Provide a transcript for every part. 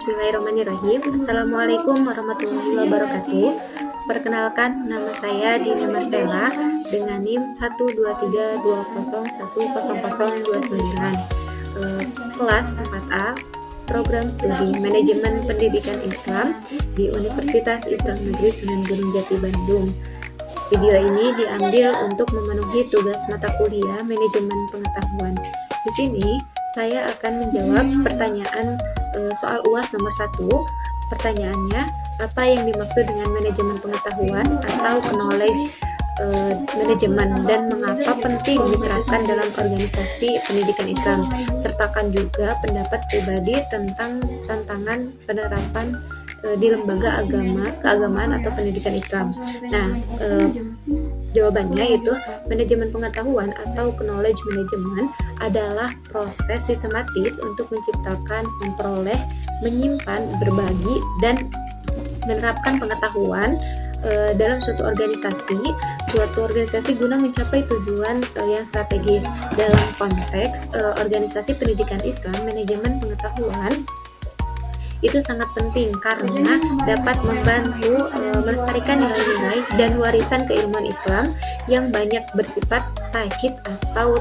Bismillahirrahmanirrahim. Assalamualaikum warahmatullahi wabarakatuh. Perkenalkan, nama saya Dina Marcella dengan NIM 12320100029. Kelas 4A, Program Studi Manajemen Pendidikan Islam di Universitas Islam Negeri Sunan Gunung Jati, Bandung. Video ini diambil untuk memenuhi tugas mata kuliah Manajemen Pengetahuan. Di sini saya akan menjawab pertanyaan soal UAS nomor 1. Pertanyaannya, apa yang dimaksud dengan manajemen pengetahuan atau knowledge manajemen, dan mengapa penting diterapkan dalam organisasi pendidikan Islam? Sertakan juga pendapat pribadi tentang tantangan penerapan di lembaga keagamaan atau pendidikan Islam. Nah, jawabannya itu manajemen pengetahuan atau knowledge management adalah proses sistematis untuk menciptakan, memperoleh, menyimpan, berbagi, dan menerapkan pengetahuan dalam suatu organisasi guna mencapai tujuan yang strategis. Dalam konteks organisasi pendidikan Islam, manajemen pengetahuan itu sangat penting karena dapat membantu melestarikan nilai-nilai dan warisan keilmuan Islam yang banyak bersifat tajid atau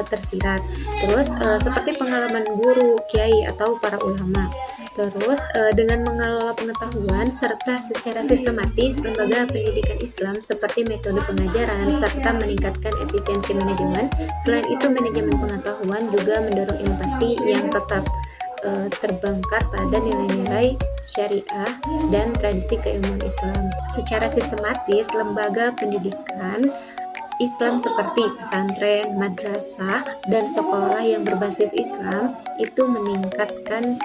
tersirat. Terus seperti pengalaman guru, kiai, atau para ulama. Terus dengan mengelola pengetahuan serta secara sistematis lembaga pendidikan Islam seperti metode pengajaran serta meningkatkan efisiensi manajemen. Selain itu, manajemen pengetahuan juga mendorong inovasi yang tetap terbangkar pada nilai-nilai syariah dan tradisi keilmuan Islam. Secara sistematis, lembaga pendidikan Islam seperti pesantren, madrasah, dan sekolah yang berbasis Islam itu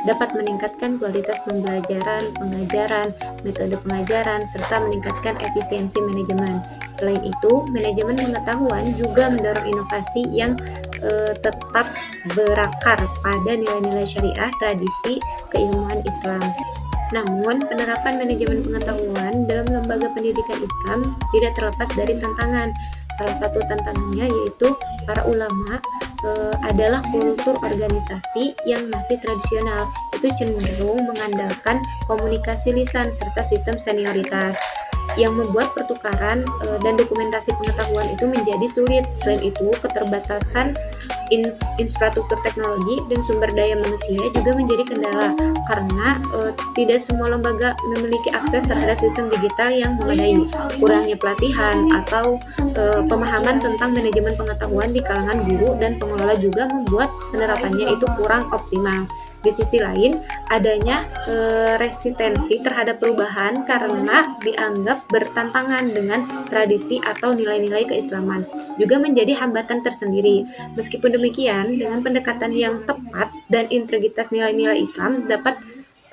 dapat meningkatkan kualitas pembelajaran, pengajaran, metode pengajaran, serta meningkatkan efisiensi manajemen. Selain itu, manajemen pengetahuan juga mendorong inovasi yang tetap berakar pada nilai-nilai syariah, tradisi keilmuan Islam. Namun, penerapan manajemen pengetahuan dalam lembaga pendidikan Islam tidak terlepas dari tantangan. Salah satu tantangannya yaitu para ulama adalah kultur organisasi yang masih tradisional. Itu cenderung mengandalkan komunikasi lisan serta sistem senioritas yang membuat pertukaran dan dokumentasi pengetahuan itu menjadi sulit. Selain itu, keterbatasan infrastruktur teknologi dan sumber daya manusia juga menjadi kendala karena tidak semua lembaga memiliki akses terhadap sistem digital yang memadai. Kurangnya pelatihan atau pemahaman tentang manajemen pengetahuan di kalangan guru dan pengelola juga membuat penerapannya itu kurang optimal. Di sisi lain, adanya resistensi terhadap perubahan karena dianggap bertentangan dengan tradisi atau nilai-nilai keislaman juga menjadi hambatan tersendiri. Meskipun demikian, dengan pendekatan yang tepat dan integritas nilai-nilai Islam dapat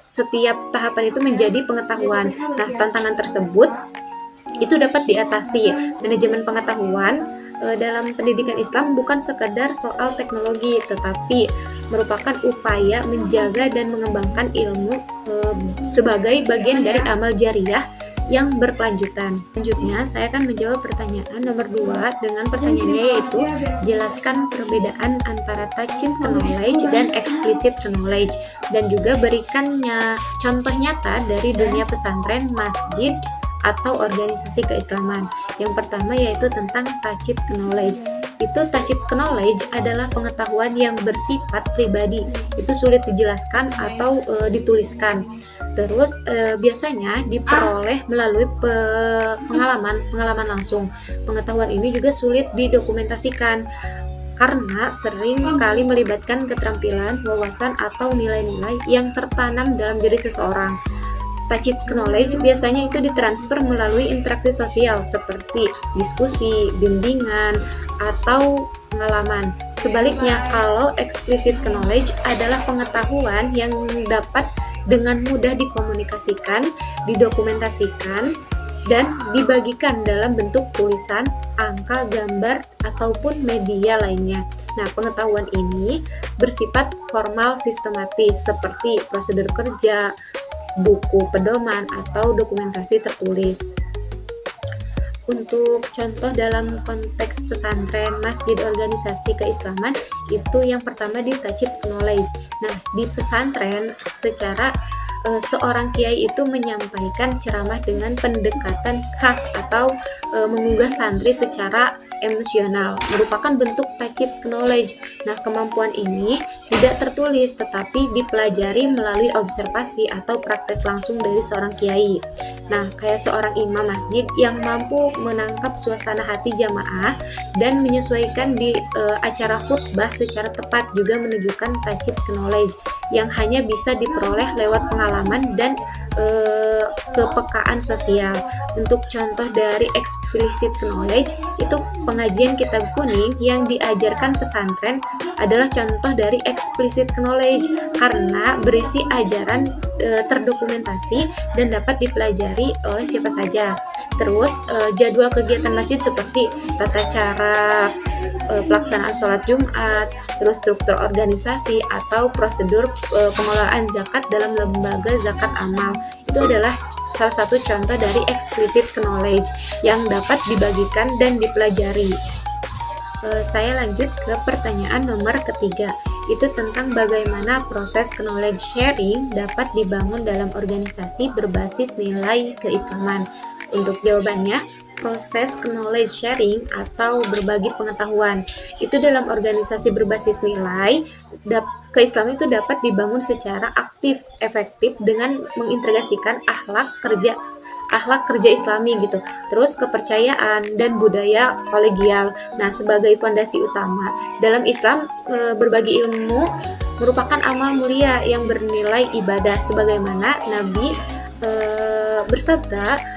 setiap tahapan itu menjadi pengetahuan. Nah, tantangan tersebut itu dapat diatasi. Manajemen pengetahuan dalam pendidikan Islam bukan sekadar soal teknologi, tetapi merupakan upaya menjaga dan mengembangkan ilmu sebagai bagian dari amal jariah yang berkelanjutan. Selanjutnya, saya akan menjawab pertanyaan nomor 2 dengan pertanyaannya yaitu, jelaskan perbedaan antara tacit knowledge dan explicit knowledge, dan juga berikannya contoh nyata dari dunia pesantren, masjid, atau organisasi keislaman. Yang pertama yaitu tentang tacit knowledge. Itu tacit knowledge adalah pengetahuan yang bersifat pribadi. Itu sulit dijelaskan atau dituliskan. Terus biasanya diperoleh melalui pengalaman langsung. Pengetahuan ini juga sulit didokumentasikan karena sering kali melibatkan keterampilan, wawasan, atau nilai-nilai yang tertanam dalam diri seseorang. Tacit knowledge biasanya itu ditransfer melalui interaksi sosial seperti diskusi, bimbingan, atau pengalaman. Sebaliknya, kalau explicit knowledge adalah pengetahuan yang dapat dengan mudah dikomunikasikan, didokumentasikan, dan dibagikan dalam bentuk tulisan, angka, gambar, ataupun media lainnya. Nah, pengetahuan ini bersifat formal sistematis seperti prosedur kerja, buku pedoman, atau dokumentasi tertulis. Untuk contoh dalam konteks pesantren, masjid, organisasi keislaman, itu yang pertama di tajid knowledge. Nah, di pesantren secara seorang kiai itu menyampaikan ceramah dengan pendekatan khas atau menggugah santri secara emosional, merupakan bentuk tajid knowledge. Nah, kemampuan ini tidak tertulis tetapi dipelajari melalui observasi atau praktek langsung dari seorang kiai. Nah, kayak seorang imam masjid yang mampu menangkap suasana hati jamaah dan menyesuaikan di acara khutbah secara tepat juga menunjukkan tajid knowledge yang hanya bisa diperoleh lewat pengalaman dan kepekaan sosial. Untuk contoh dari explicit knowledge, itu pengajian kitab kuning yang diajarkan pesantren adalah contoh dari explicit knowledge karena berisi ajaran terdokumentasi dan dapat dipelajari oleh siapa saja. Terus jadwal kegiatan masjid seperti tata cara pelaksanaan sholat Jumat, terus struktur organisasi atau prosedur pengelolaan zakat dalam lembaga zakat amal. Itu adalah salah satu contoh dari explicit knowledge yang dapat dibagikan dan dipelajari. Saya lanjut ke pertanyaan nomor ketiga, itu tentang bagaimana proses knowledge sharing dapat dibangun dalam organisasi berbasis nilai keislaman. Untuk jawabannya, proses knowledge sharing atau berbagi pengetahuan itu dalam organisasi berbasis nilai keislaman itu dapat dibangun secara aktif, efektif dengan mengintegrasikan akhlak kerja Islami gitu. Terus kepercayaan dan budaya kolegial. Nah, sebagai fondasi utama dalam Islam, berbagi ilmu merupakan amal mulia yang bernilai ibadah sebagaimana Nabi bersabda,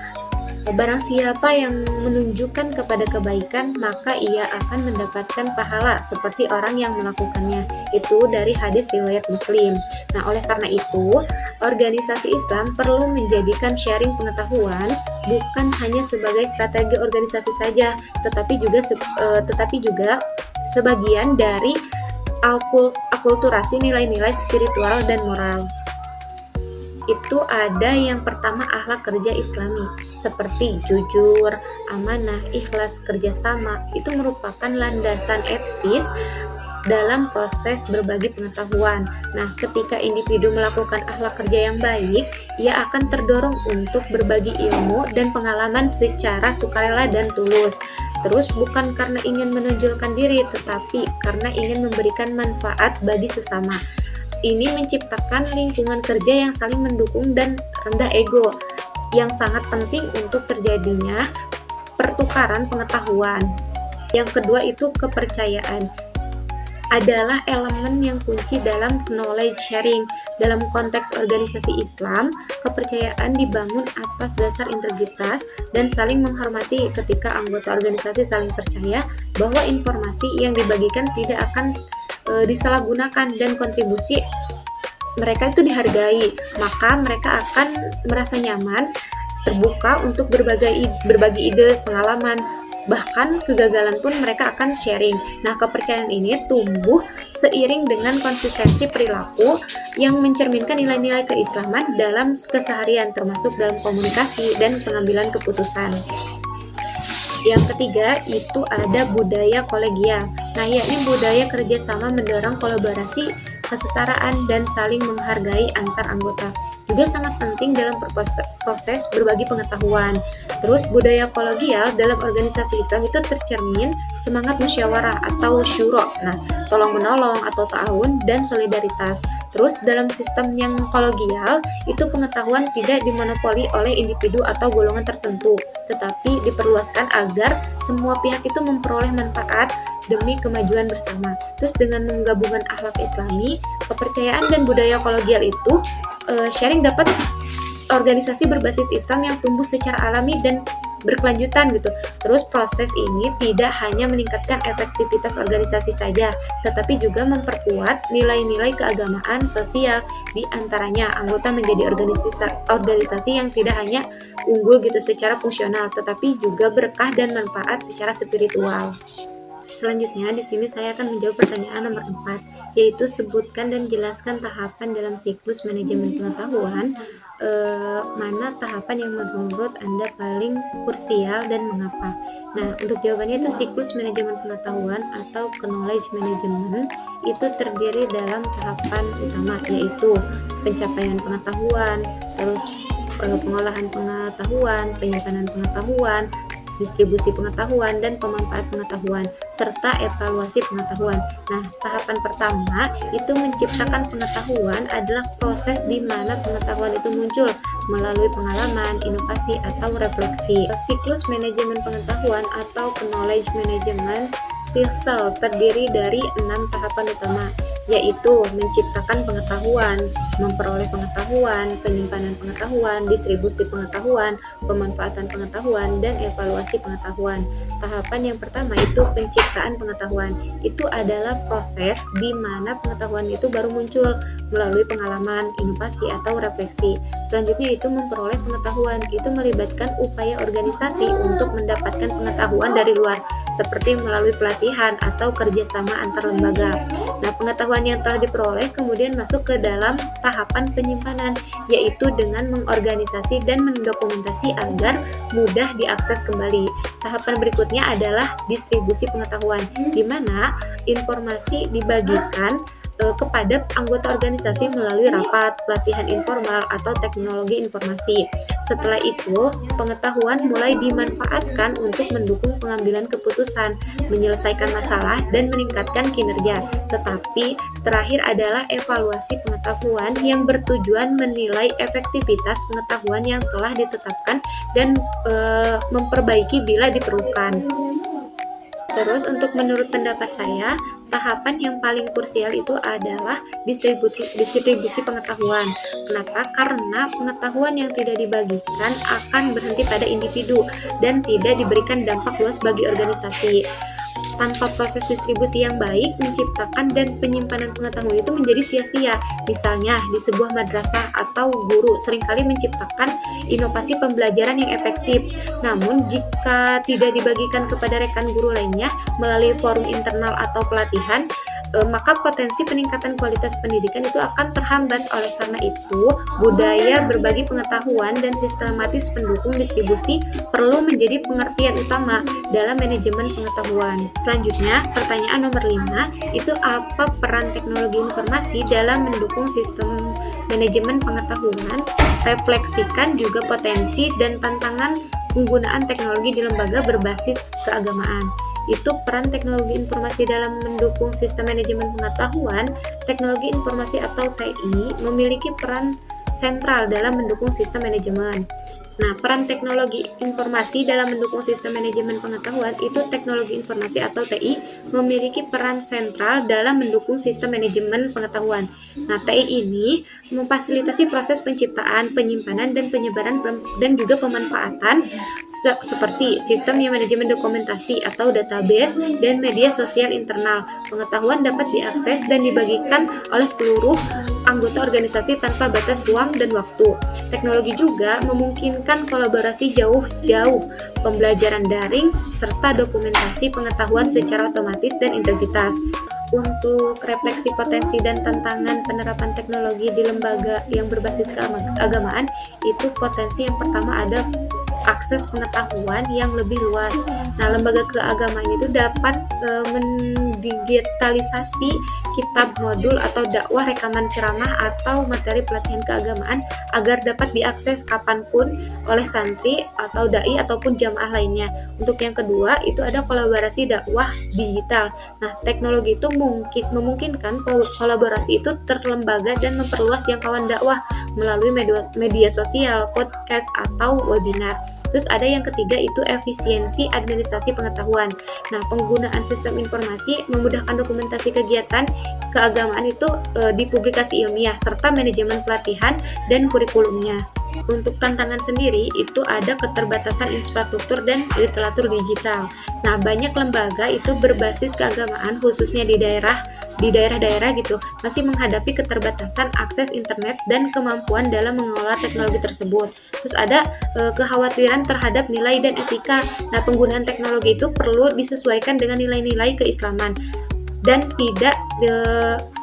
barang siapa yang menunjukkan kepada kebaikan maka ia akan mendapatkan pahala seperti orang yang melakukannya. Itu dari hadis riwayat Muslim. Nah, oleh karena itu, organisasi Islam perlu menjadikan sharing pengetahuan bukan hanya sebagai strategi organisasi saja, tetapi juga sebagian dari akulturasi nilai-nilai spiritual dan moral. Itu ada yang pertama akhlak kerja Islami seperti jujur, amanah, ikhlas, kerjasama. Itu merupakan landasan etis dalam proses berbagi pengetahuan. Nah, ketika individu melakukan akhlak kerja yang baik, ia akan terdorong untuk berbagi ilmu dan pengalaman secara sukarela dan tulus. Terus bukan karena ingin menonjolkan diri, tetapi karena ingin memberikan manfaat bagi sesama. Ini menciptakan lingkungan kerja yang saling mendukung dan rendah ego, yang sangat penting untuk terjadinya pertukaran pengetahuan. Yang kedua itu kepercayaan adalah elemen yang kunci dalam knowledge sharing. Dalam konteks organisasi Islam, kepercayaan dibangun atas dasar integritas dan saling menghormati. Ketika anggota organisasi saling percaya bahwa informasi yang dibagikan tidak akan disalahgunakan dan kontribusi mereka itu dihargai, maka mereka akan merasa nyaman, terbuka untuk berbagi ide, pengalaman, bahkan kegagalan pun mereka akan sharing. Nah, kepercayaan ini tumbuh seiring dengan konsistensi perilaku yang mencerminkan nilai-nilai keislaman dalam keseharian, termasuk dalam komunikasi dan pengambilan keputusan. Yang ketiga itu ada budaya kolegial. Nah, yakni budaya kerjasama mendorong kolaborasi, kesetaraan, dan saling menghargai antar anggota. Juga sangat penting dalam proses berbagi pengetahuan. Terus budaya kolegial dalam organisasi Islam itu tercermin semangat musyawarah atau syuro. Nah, tolong menolong atau ta'awun dan solidaritas. Terus dalam sistem yang kolegial itu pengetahuan tidak dimonopoli oleh individu atau golongan tertentu, tetapi diperluaskan agar semua pihak itu memperoleh manfaat demi kemajuan bersama. Terus dengan menggabungkan akhlak Islami, kepercayaan dan budaya kolegial itu sharing dapat organisasi berbasis Islam yang tumbuh secara alami dan berkelanjutan gitu. Terus proses ini tidak hanya meningkatkan efektivitas organisasi saja, tetapi juga memperkuat nilai-nilai keagamaan sosial. Di antaranya anggota menjadi organisasi yang tidak hanya unggul gitu secara fungsional, tetapi juga berkah dan manfaat secara spiritual. Selanjutnya di sini saya akan menjawab pertanyaan nomor 4, yaitu sebutkan dan jelaskan tahapan dalam siklus manajemen pengetahuan. Mana tahapan yang menurut Anda paling krusial dan mengapa? Nah, untuk jawabannya itu siklus manajemen pengetahuan atau knowledge management itu terdiri dalam tahapan utama, yaitu pencapaian pengetahuan, terus pengolahan pengetahuan, penyimpanan pengetahuan, distribusi pengetahuan, dan pemanfaat pengetahuan, serta evaluasi pengetahuan. Nah, tahapan pertama itu menciptakan pengetahuan adalah proses di mana pengetahuan itu muncul melalui pengalaman, inovasi, atau refleksi. Siklus manajemen pengetahuan atau knowledge management cycle terdiri dari 6 tahapan utama, yaitu menciptakan pengetahuan, memperoleh pengetahuan, penyimpanan pengetahuan, distribusi pengetahuan, pemanfaatan pengetahuan, dan evaluasi pengetahuan. Tahapan yang pertama itu penciptaan pengetahuan. Itu adalah proses di mana pengetahuan itu baru muncul melalui pengalaman, inovasi, atau refleksi. Selanjutnya itu memperoleh pengetahuan. Itu melibatkan upaya organisasi untuk mendapatkan pengetahuan dari luar, seperti melalui pelatihan atau kerjasama antar lembaga. Nah, pengetahuan yang telah diperoleh kemudian masuk ke dalam tahapan penyimpanan, yaitu dengan mengorganisasi dan mendokumentasi agar mudah diakses kembali. Tahapan berikutnya adalah distribusi pengetahuan, di mana informasi dibagikan kepada anggota organisasi melalui rapat, pelatihan informal, atau teknologi informasi. Setelah itu, pengetahuan mulai dimanfaatkan untuk mendukung pengambilan keputusan, menyelesaikan masalah, dan meningkatkan kinerja. Tetapi, terakhir adalah evaluasi pengetahuan yang bertujuan menilai efektivitas pengetahuan yang telah ditetapkan dan memperbaiki bila diperlukan. Terus untuk menurut pendapat saya, tahapan yang paling krusial itu adalah distribusi pengetahuan. Kenapa? Karena pengetahuan yang tidak dibagikan akan berhenti pada individu dan tidak diberikan dampak luas bagi organisasi. Tanpa proses distribusi yang baik, menciptakan dan penyimpanan pengetahuan itu menjadi sia-sia. Misalnya, di sebuah madrasah atau guru seringkali menciptakan inovasi pembelajaran yang efektif. Namun, jika tidak dibagikan kepada rekan guru lainnya melalui forum internal atau pelatihan, maka potensi peningkatan kualitas pendidikan itu akan terhambat. Oleh karena itu, budaya berbagi pengetahuan dan sistematis pendukung distribusi perlu menjadi pengertian utama dalam manajemen pengetahuan. Selanjutnya, pertanyaan nomor 5, itu apa peran teknologi informasi dalam mendukung sistem manajemen pengetahuan? Refleksikan juga potensi dan tantangan penggunaan teknologi di lembaga berbasis keagamaan. Itu peran teknologi informasi dalam mendukung sistem manajemen pengetahuan. Teknologi informasi atau TI memiliki peran sentral dalam mendukung sistem manajemen. Nah, peran teknologi informasi dalam mendukung sistem manajemen pengetahuan itu teknologi informasi atau TI memiliki peran sentral dalam mendukung sistem manajemen pengetahuan. Nah, TI ini memfasilitasi proses penciptaan, penyimpanan, dan penyebaran dan juga pemanfaatan seperti sistem yang manajemen dokumentasi atau database dan media sosial internal. Pengetahuan dapat diakses dan dibagikan oleh seluruh anggota organisasi tanpa batas ruang dan waktu. Teknologi juga memungkinkan kolaborasi jauh-jauh, pembelajaran daring, serta dokumentasi pengetahuan secara otomatis dan integritas. Untuk refleksi potensi dan tantangan penerapan teknologi di lembaga yang berbasis keagamaan, itu potensi yang pertama ada akses pengetahuan yang lebih luas. Nah, lembaga keagamaan itu dapat mendigitalisasi kitab modul atau dakwah, rekaman ceramah, atau materi pelatihan keagamaan agar dapat diakses kapanpun oleh santri atau dai ataupun jamaah lainnya. Untuk yang kedua, itu ada kolaborasi dakwah digital. Nah, teknologi itu memungkinkan kolaborasi itu terlembaga dan memperluas jangkauan dakwah melalui media sosial, podcast, atau webinar. Terus ada yang ketiga itu efisiensi administrasi pengetahuan. Nah, penggunaan sistem informasi memudahkan dokumentasi kegiatan keagamaan itu di publikasi ilmiah serta manajemen pelatihan dan kurikulumnya. Untuk tantangan sendiri itu ada keterbatasan infrastruktur dan literatur digital. Nah, banyak lembaga itu berbasis keagamaan khususnya di daerah di daerah-daerah gitu masih menghadapi keterbatasan akses internet dan kemampuan dalam mengelola teknologi tersebut. Terus ada kekhawatiran terhadap nilai dan etika. Nah, penggunaan teknologi itu perlu disesuaikan dengan nilai-nilai keislaman dan tidak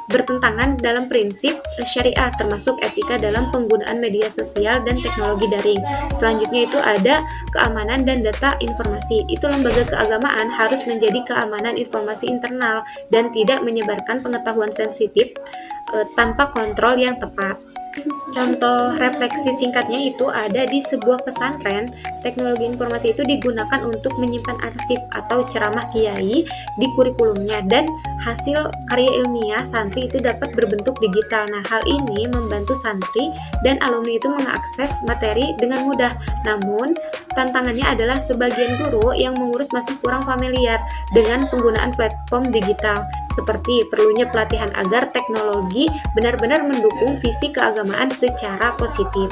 bertentangan dalam prinsip syariah, termasuk etika dalam penggunaan media sosial dan teknologi daring. Selanjutnya itu ada keamanan dan data informasi. Itu lembaga keagamaan harus menjadi keamanan informasi internal dan tidak menyebarkan pengetahuan sensitif tanpa kontrol yang tepat. Contoh refleksi singkatnya itu ada di sebuah pesantren. Teknologi informasi itu digunakan untuk menyimpan arsip atau ceramah kiai di kurikulumnya, dan hasil karya ilmiah santri itu dapat berbentuk digital. Nah, hal ini membantu santri dan alumni itu mengakses materi dengan mudah. Namun, tantangannya adalah sebagian guru yang mengurus masih kurang familiar dengan penggunaan platform digital, seperti perlunya pelatihan agar teknologi benar-benar mendukung visi keagamaan secara positif.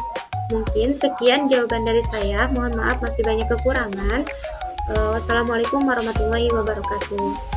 Mungkin sekian jawaban dari saya. Mohon maaf masih banyak kekurangan. Wassalamualaikum warahmatullahi wabarakatuh.